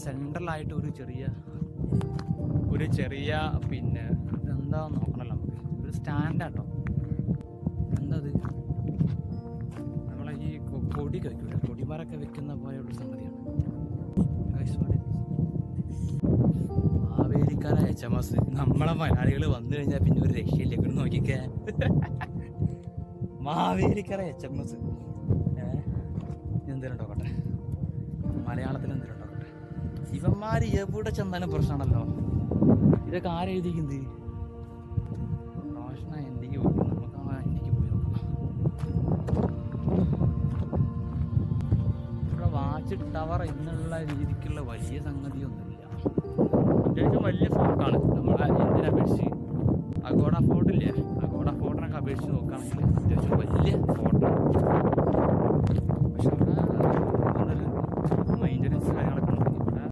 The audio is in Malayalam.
സെൻട്രലായിട്ട് ഒരു ചെറിയ പിന്നെ ഇതെന്താ നോക്കണല്ലോ നമുക്ക്. ഒരു സ്റ്റാൻഡാട്ടോ. എന്താ അത്? നമ്മളെ ഈ കൊടിയൊക്കെ വെക്കൂല, കൊടിമരൊക്കെ വെക്കുന്ന പോലെയുള്ള സംഗതിയാണ്. മാവേലിക്കര HMS. നമ്മളെ മലയാളികൾ വന്നു കഴിഞ്ഞാൽ പിന്നെ ഒരു രക്ഷയില്ല. ഇവിടെ നോക്കിക്കേ, മാവേലിക്കര HMS. എന്തെങ്കിലും ഉണ്ടാക്കട്ടെ, മലയാളത്തിൽ എന്തെങ്കിലും ഉണ്ടാക്കട്ടെ. ഇവന്മാർ എവിടെ ചെന്നാലും പ്രശ്നമാണല്ലോ. ഇതൊക്കെ ആരെഴുതിക്കുന്നത്? റോഷന ഇന്ത്യക്ക് പോയി, നമുക്ക് ഇന്ത്യക്ക് പോയി നോക്കാം. ഇവിടെ വാച്ച് ടവർ എന്നുള്ള രീതിക്കുള്ള വലിയ സംഗതിയൊന്നുമില്ല. അത്യാവശ്യം വലിയ ഫോർട്ടാണ്. നമ്മളെ എന്തിനെ അപേക്ഷിച്ച് അഗോഡ ഫോർട്ടില്ലേ, അഗോഡ ഫോർട്ടിനൊക്കെ അപേക്ഷിച്ച് നോക്കുകയാണെങ്കിൽ അത്യാവശ്യം വലിയ ഫോർട്ടാണ്.